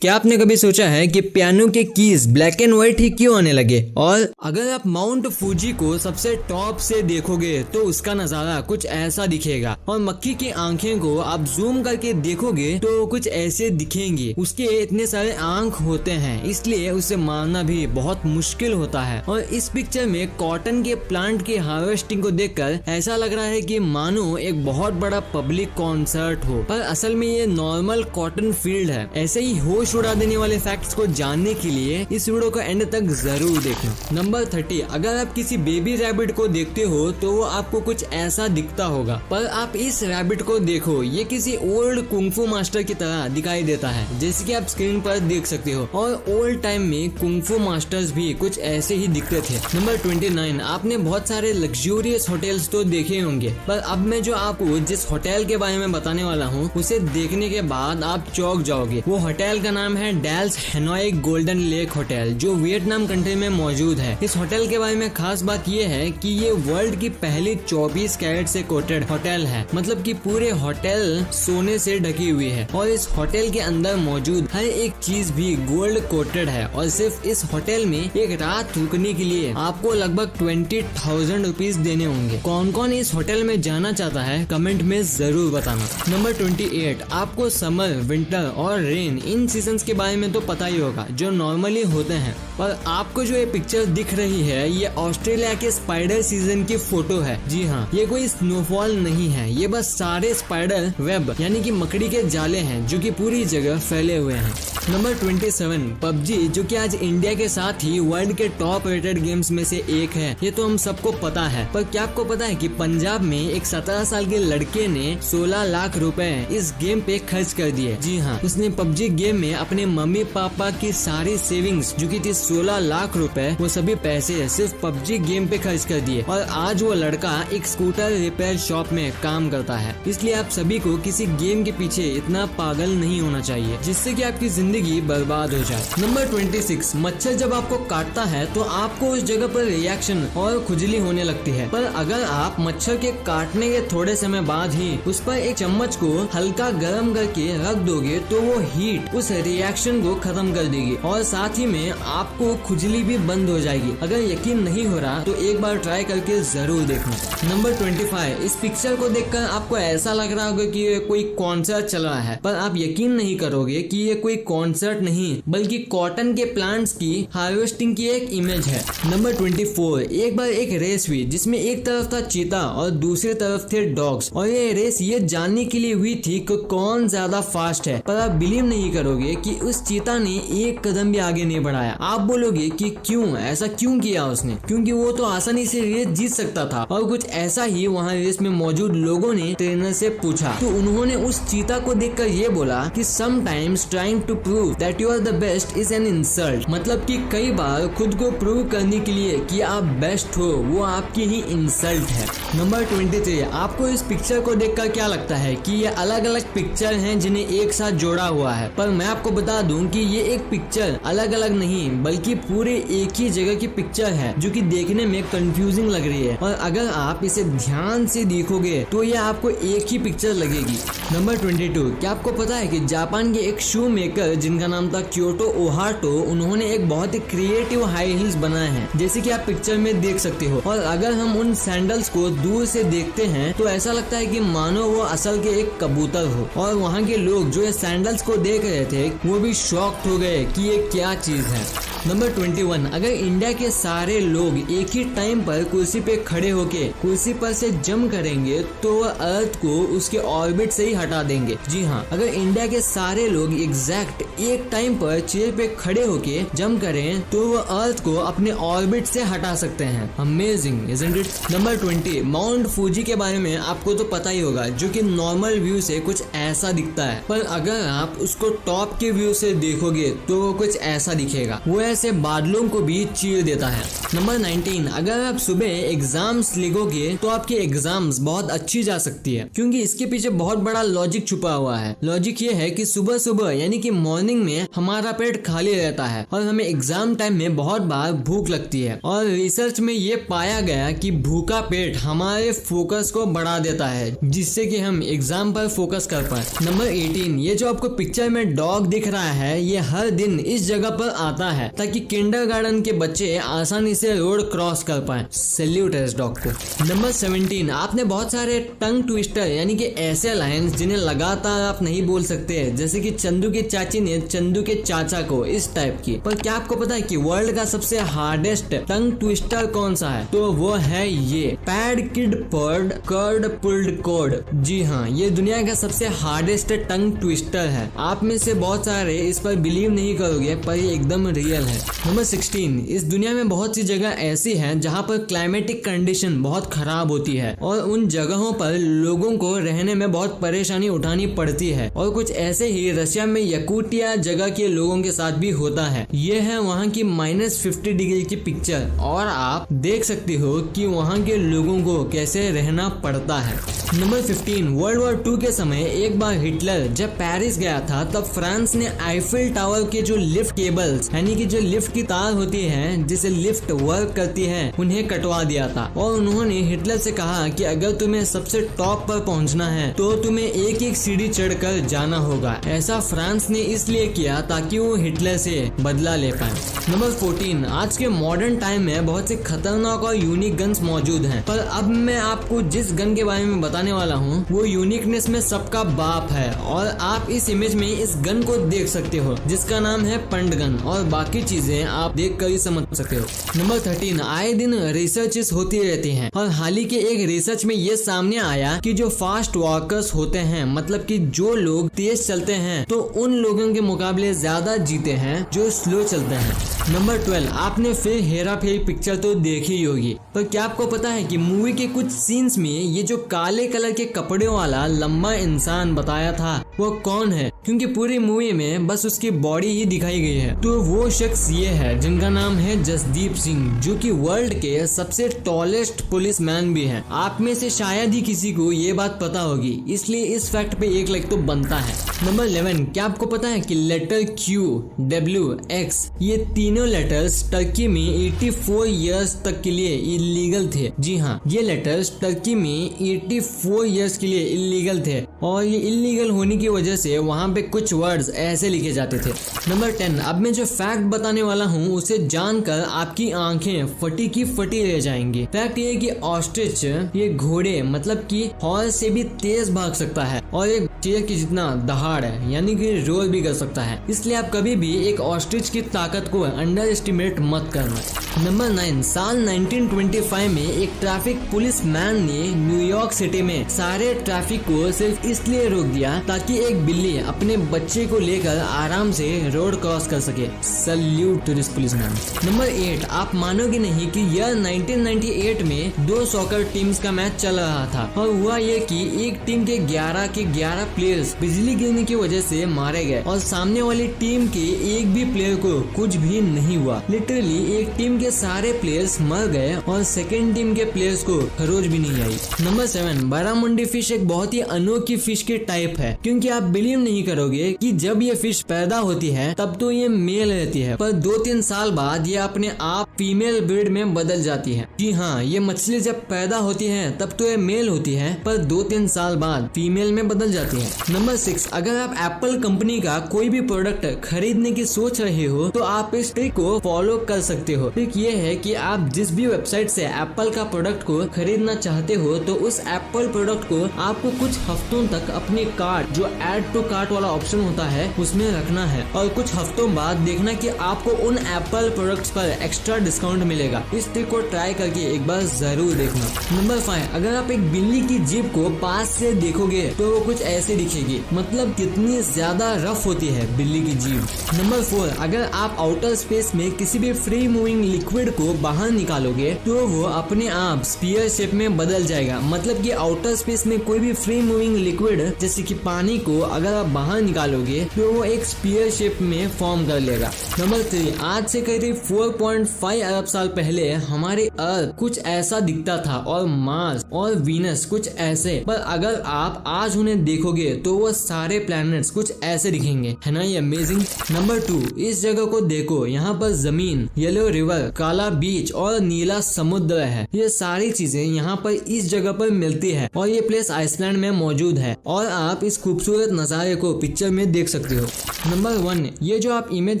क्या आपने कभी सोचा है कि पियानो के कीज ब्लैक एंड व्हाइट ही क्यों आने लगे? और अगर आप माउंट फूजी को सबसे टॉप से देखोगे तो उसका नजारा कुछ ऐसा दिखेगा, और मक्खी की आंखें को आप जूम करके देखोगे तो कुछ ऐसे दिखेंगी। उसके इतने सारे आंख होते हैं, इसलिए उसे मारना भी बहुत मुश्किल होता है। और इस पिक्चर में कॉटन के प्लांट की हार्वेस्टिंग को देखकर ऐसा लग रहा है कि मानो एक बहुत बड़ा पब्लिक कॉन्सर्ट हो, पर असल में ये नॉर्मल कॉटन फील्ड है। ऐसे ही होश उड़ा देने वाले फैक्ट्स को जानने के लिए इस वीडियो को एंड तक जरूर देखना। नंबर 30, अगर आप किसी बेबी रैबिट को देखते हो तो वो आपको कुछ ऐसा दिखता होगा, पर आप इस रैबिट को देखो, ये किसी ओल्ड कुंफू मास्टर की तरह दिखाई देता है, जैसे कि आप स्क्रीन पर देख सकते हो। और ओल्ड टाइम में कुंफू मास्टर्स भी कुछ ऐसे ही दिखते थे। नंबर 29, आपने बहुत सारे लग्जूरियस होटल्स तो देखे होंगे, पर अब मैं जो आपको जिस होटल के बारे में बताने वाला हूँ उसे देखने के बाद आप चौंक जाओगे। वो होटल का नाम है Dolce Hanoi Golden Lake hotel, जो वियतनाम कंट्री में मौजूद है। इस होटल के बारे में खास बात यह है कि ये वर्ल्ड की पहली 24 कैरेट से कोटेड होटल है, मतलब कि पूरे होटल सोने से ढकी हुई है। और इस होटल के अंदर मौजूद हर एक चीज भी गोल्ड कोटेड है। और सिर्फ इस होटल में एक रात रुकने के लिए आपको लगभग 20,000 रुपीज देने होंगे। कौन कौन इस होटल में जाना चाहता है कमेंट में जरूर बताना। नंबर 28, आपको समर, विंटर और रेन इन सीजन के बारे में तो पता ही होगा, जो नॉर्मली होते हैं। पर आपको जो ये पिक्चर दिख रही है ये ऑस्ट्रेलिया के स्पाइडर सीजन की फोटो है। जी हाँ, ये कोई स्नोफॉल नहीं है, ये बस सारे स्पाइडर वेब यानी कि मकड़ी के जाले हैं जो कि पूरी जगह फैले हुए हैं। नंबर 27, पबजी, जो कि आज इंडिया के साथ ही वर्ल्ड के टॉप रेटेड गेम्स में से एक है, ये तो हम सबको पता है। पर क्या आपको पता है कि पंजाब में एक 17 साल के लड़के ने 16 लाख रुपए इस गेम पे खर्च कर दिए। जी हाँ, उसने पबजी गेम में अपने मम्मी पापा की सारी सेविंग्स जो की थी 16 लाख रुपए, वो सभी पैसे सिर्फ पबजी गेम पे खर्च कर दिए। और आज वो लड़का एक स्कूटर रिपेयर शॉप में काम करता है। इसलिए आप सभी को किसी गेम के पीछे इतना पागल नहीं होना चाहिए जिससे कि आपकी जिंदगी बर्बाद हो जाए। नंबर 26, मच्छर जब आपको काटता है तो आपको उस जगह पर रिएक्शन और खुजली होने लगती है, पर अगर आप मच्छर के काटने के थोड़े समय बाद ही उस पर एक चम्मच को हल्का गर्म करके रख दोगे तो वो हीट उस रिएक्शन को खत्म कर देगी और साथ ही में आपको खुजली भी बंद हो जाएगी। अगर यकीन नहीं हो रहा तो एक बार ट्राई करके जरूर देखना। नंबर 25, इस पिक्चर को देखकर आपको ऐसा लग रहा होगा कि ये कोई कॉन्सर्ट चल रहा है, पर आप यकीन नहीं करोगे कि ये कोई कॉन्सर्ट नहीं बल्कि कॉटन के प्लांट्स की हार्वेस्टिंग की एक इमेज है। नंबर 24, एक बार एक रेस हुई जिसमें एक तरफ था चीता और दूसरी तरफ थे डॉग्स, और ये रेस ये जानने के लिए हुई थी कि कौन ज्यादा फास्ट है। पर आप बिलीव नहीं करोगे कि उस चीता ने एक कदम भी आगे नहीं बढ़ाया। आप बोलोगे कि क्यों, ऐसा क्यों किया उसने? क्योंकि वो तो आसानी से रेस जीत सकता था। और कुछ ऐसा ही वहाँ रेस में मौजूद लोगों ने ट्रेनर से पूछा, तो उन्होंने उस चीता को देखकर ये बोला कि sometimes trying to prove that you are the best is an insult, मतलब कि कई बार खुद को प्रूव करने के लिए कि आप बेस्ट हो वो आपकी ही इंसल्ट है। नंबर 23, आपको इस पिक्चर को देखकर क्या लगता है कि ये अलग अलग पिक्चर हैं जिन्हें एक साथ जोड़ा हुआ है? पर मैं आपको बता दूं कि ये एक पिक्चर अलग अलग नहीं बल्कि पूरे एक ही जगह की पिक्चर है, जो कि देखने में कंफ्यूजिंग लग रही है। और अगर आप इसे ध्यान से देखोगे तो ये आपको एक ही पिक्चर लगेगी। नंबर 22, क्या आपको पता है कि जापान के एक शू मेकर जिनका नाम था क्योटो ओहाटो, उन्होंने एक बहुत ही क्रिएटिव हाई हील्स बनाए हैं, जैसे कि आप पिक्चर में देख सकते हो। और अगर हम उन सैंडल्स को दूर से देखते हैं तो ऐसा लगता है कि मानो वो असल के एक कबूतर हो। और वहाँ के लोग जो ये सैंडल्स को देख रहे थे वो भी शॉक्ड हो गए कि ये क्या चीज है। नंबर 21, अगर इंडिया के सारे लोग एक ही टाइम पर कुर्सी पे खड़े होके कुर्सी पर से जंप करेंगे तो वह अर्थ को उसके ऑर्बिट से ही हटा देंगे। जी हाँ, अगर इंडिया के सारे लोग एग्जैक्ट एक टाइम पर चेयर पे खड़े होके जंप करें तो वह अर्थ को अपने ऑर्बिट से हटा सकते हैं। Amazing, isn't it? Number 20, mount Fuji के बारे में आपको तो पता ही होगा, जो कि नॉर्मल व्यू से कुछ ऐसा दिखता है, पर अगर आप उसको टॉप के व्यू से देखोगे तो वो कुछ ऐसा दिखेगा। वो ऐसे बादलों को भी चीर देता है। नंबर 19, अगर आप सुबह एग्जाम्स लिखोगे तो आपकी एग्जाम्स बहुत अच्छी जा सकती है, क्योंकि इसके पीछे बहुत बड़ा लॉजिक छुपा हुआ है। लॉजिक ये है कि सुबह सुबह यानी कि मॉर्निंग में हमारा पेट खाली रहता है और हमें एग्जाम टाइम में बहुत बार भूख लगती है। और रिसर्च में ये पाया गया कि भूखा पेट हमारे फोकस को बढ़ा देता है, जिससे कि हम एग्जाम पर फोकस कर पाए। नंबर 18, ये जो आपको पिक्चर में डॉग दिख रहा है ये हर दिन इस जगह पर आता है ताकि किंडरगार्टन के बच्चे आसानी से रोड क्रॉस कर पाए। सैल्यूट है इस डॉग को। नंबर 17, आपने बहुत सारे टंग ट्विस्टर यानी कि ऐसे लाइन्स जिन्हें लगातार आप नहीं बोल सकते, जैसे कि चंदू की चाची ने चंदू के चाचा को, इस टाइप की। पर क्या आपको पता है कि वर्ल्ड का सबसे हार्डेस्ट टंग ट्विस्टर कौन सा है? तो वो है ये पैड किड पर्ड कर्ड पुल्ड कोड। जी हाँ, ये दुनिया का सबसे हार्डेस्ट टंग ट्विस्टर है। आप में से बहुत सारे इस पर बिलीव नहीं करोगे पर ये एकदम रियल है। नंबर 16, इस दुनिया में बहुत सी जगह ऐसी हैं जहाँ पर क्लाइमेटिक कंडीशन बहुत खराब होती है और उन जगहों पर लोगों को रहने में बहुत परेशानी उठानी पड़ती है। और कुछ ऐसे ही रशिया में यकूटिया जगह के लोगों के साथ भी होता है। ये है वहाँ की -50 डिग्री की पिक्चर और आप देख सकते हो कि वहाँ के लोगों को कैसे रहना पड़ता है। नंबर 15, वर्ल्ड वॉर 2 के समय एक बार हिटलर जब पेरिस गया था तब फ्रांस ने आईफिल टावर के जो लिफ्ट केबल्स यानी कि जो लिफ्ट की तार होती है जिसे लिफ्ट वर्क करती है उन्हें कटवा दिया था। और उन्होंने हिटलर से कहा कि अगर तुम्हें सबसे टॉप पर पहुंचना है तो तुम्हें एक एक सीढ़ी चढ़कर जाना होगा। ऐसा फ्रांस ने इसलिए किया ताकि वो हिटलर से बदला ले पाए। नंबर 14, आज के मॉडर्न टाइम में बहुत से खतरनाक और यूनिक गन्स मौजूद हैं, पर अब मैं आपको जिस गन के बारे में बताने वाला हूँ वो यूनिकनेस में सबका बाप है। और आप इस इमेज में इस गन को देख सकते हो जिसका नाम है पंड गन, और बाकी चीजें आप देख कर ही समझ सकते हो। नंबर 13, आए दिन रिसर्चेस होती रहती हैं और हाल ही के एक रिसर्च में ये सामने आया कि जो फास्ट वॉकर्स होते हैं, मतलब कि जो लोग तेज चलते हैं, तो उन लोगों के मुकाबले ज्यादा जीते हैं जो स्लो चलते हैं। नंबर 12, आपने फिर हेरा फेरी पिक्चर तो देखी होगी, पर क्या आपको पता है कि मूवी के कुछ सीन्स में ये जो काले कलर के कपड़े वाला लंबा इंसान बताया था वो कौन है? क्योंकि पूरी मूवी में बस उसकी बॉडी ही दिखाई गई है। तो वो शख्स ये है जिनका नाम है जसदीप सिंह, जो कि वर्ल्ड के सबसे टॉलेस्ट पुलिस मैन भी है। आप में से शायद ही किसी को ये बात पता होगी, इसलिए इस फैक्ट पे एक लाइक तो बनता है। नंबर 11, क्या आपको पता है कि लेटर Q, W, X ये तीनों लेटर्स टर्की में 84 इयर्स तक के लिए इलीगल थे। जी हाँ, ये लेटर्स टर्की में 84 इयर्स के लिए इलीगल थे और ये इलीगल होने की वजह से वहाँ पे कुछ वर्ड्स ऐसे लिखे जाते थे। नंबर 10, अब मैं जो फैक्ट बताने वाला हूँ उसे जानकर आपकी आंखें फटी की फटी रह जाएंगी। फैक्ट ये कि ऑस्ट्रिच ये घोड़े मतलब कि हॉर्स से भी तेज भाग सकता है और एक शेर की जितना दहाड़ है यानी कि रोल भी कर सकता है। इसलिए आप कभी भी एक ऑस्ट्रिच की ताकत को अंडर एस्टिमेट मत करना। नंबर 9, साल 1925 में एक ट्रैफिक पुलिस मैन ने न्यूयॉर्क सिटी में सारे ट्रैफिक को सिर्फ इसलिए रोक दिया ताकि एक बिल्ली अपने बच्चे को लेकर आराम से रोड क्रॉस कर सके। Salute to this policeman. Number 8, आप मानोगे नहीं कि यह 1998 में 2 सॉकर टीम्स का मैच चल रहा था और हुआ ये कि एक टीम के 11 प्लेयर्स बिजली गिरने की वजह से मारे गए और सामने वाली टीम के एक भी प्लेयर को कुछ भी नहीं हुआ। लिटरली एक टीम के सारे प्लेयर्स मर गए और सेकेंड टीम के प्लेयर्स को खरोच भी नहीं आई। नंबर 7, बारामुंडी फिश एक बहुत ही अनोखी फिश की टाइप है, क्योंकि आप बिलीव नहीं करोगे कि जब ये फिश पैदा होती है तब तो ये मेल रहती है, पर 2-3 साल बाद ये अपने आप फीमेल ब्रीड में बदल जाती है। जी हाँ, ये मछली जब पैदा होती है तब तो ये मेल होती है, पर 2-3 साल बाद फीमेल में बदल जाती है। नंबर 6, अगर आप एप्पल कंपनी का कोई भी प्रोडक्ट खरीदने की सोच रहे हो तो आप इस ट्रिक को फॉलो कर सकते हो। ट्रिक ये है कि आप जिस भी वेबसाइट से एप्पल का प्रोडक्ट को खरीदना चाहते हो तो उस एप्पल प्रोडक्ट को आपको कुछ हफ्तों तक अपने कार्ट जो ऐड टू कार्ट वाला ऑप्शन होता है उसमें रखना है और कुछ हफ्तों बाद देखना कि आपको उन एप्पल प्रोडक्ट्स पर एक्स्ट्रा डिस्काउंट मिलेगा। इस ट्रिक को ट्राई करके एक बार जरूर देखना। नंबर 5, अगर आप एक बिल्ली की जीभ को पास से देखोगे तो वो कुछ ऐसे दिखेगी, मतलब कितनी ज्यादा रफ होती है बिल्ली की जीभ। नंबर 4, अगर आप आउटर स्पेस में किसी भी फ्री मूविंग लिक्विड को बाहर निकालोगे तो वो अपने आप स्फीयर शेप में बदल जाएगा। मतलब कि आउटर स्पेस में कोई भी फ्री मूविंग लिक्विड जैसे कि पानी को अगर आप बाहर निकालोगे तो वो एक स्फीयर शेप में फॉर्म कर लेगा। नंबर 3, आज से करीब 4.5 अरब साल पहले हमारे अर्थ कुछ ऐसा दिखता था और मार्स और वीनस कुछ ऐसे, पर अगर आप आज उन्हें देखोगे तो वो सारे प्लैनेट्स कुछ ऐसे दिखेंगे। है ना ये अमेजिंग। नंबर 2, इस जगह को देखो, यहाँ पर जमीन, येलो रिवर, काला बीच और नीला समुद्र समुद्र है, ये सारी चीजें यहाँ पर इस जगह पर मिलती है और ये प्लेस आइसलैंड में मौजूद है और आप इस खूबसूरत नज़ारे को पिक्चर में देख सकते हो। नंबर 1, ये जो आप इमेज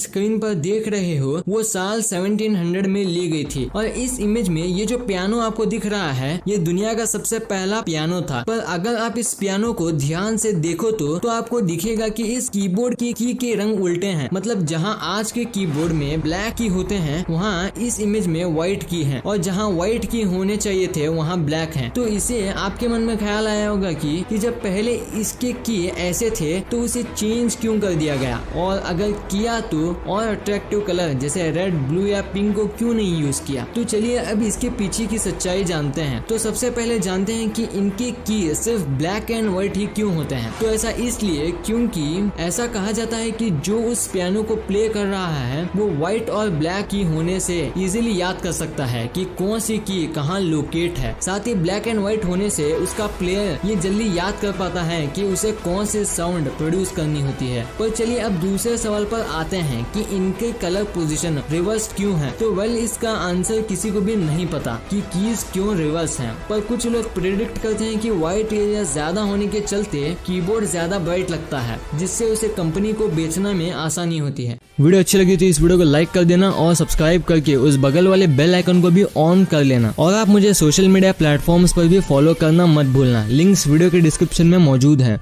स्क्रीन पर देख रहे हो वो साल 1700 में ली गई थी और इस इमेज में ये जो पियानो आपको दिख रहा है ये दुनिया का सबसे पहला पियानो था। पर अगर आप इस पियानो को ध्यान से देखो तो आपको दिखेगा कि इस कीबोर्ड की के रंग उल्टे हैं। मतलब जहां आज के कीबोर्ड में ब्लैक की होते हैं वहां इस इमेज में व्हाइट की है और जहां व्हाइट की होने चाहिए थे वहां ब्लैक है। तो इसे आपके मन में ख्याल आया होगा कि जब पहले इसके की ऐसे थे तो उसे चेंज क्यों कर दिया गया, और अगर किया तो और अट्रैक्टिव कलर जैसे रेड, ब्लू या पिंक को क्यों नहीं यूज किया। तो चलिए अब इसके पीछे की सच्चाई जानते हैं। तो सबसे पहले जानते हैं कि इनके की सिर्फ ब्लैक एंड व्हाइट ही क्यों होते हैं। तो ऐसा इसलिए क्योंकि ऐसा कहा जाता है कि जो उस पियानो को प्ले कर रहा है वो व्हाइट और ब्लैक की होने से इजीली याद कर सकता है कि कौन सी की कहाँ लोकेट है। साथ ही ब्लैक एंड व्हाइट होने से उसका प्लेयर ये जल्दी याद कर पाता है कि उसे कौन से साउंड प्रोड्यूस करनी होती है। पर चलिए अब दूसरे सवाल पर आते हैं कि इनके कलर पोजीशन रिवर्स क्यों है। तो वेल इसका आंसर किसी को भी नहीं पता कि कीज क्यों रिवर्स हैं, पर कुछ लोग प्रेडिक्ट करते हैं कि व्हाइट एरिया ज्यादा होने के चलते कीबोर्ड ज्यादा ब्राइट लगता है जिससे उसे कंपनी को बेचना में आसानी होती है। वीडियो अच्छी लगी तो इस वीडियो को लाइक कर देना और सब्सक्राइब करके उस बगल वाले बेल आइकन को भी ऑन कर लेना और आप मुझे सोशल मीडिया प्लेटफॉर्म्स पर भी फॉलो करना मत भूलना। लिंक्स वीडियो के डिस्क्रिप्शन में मौजूद है।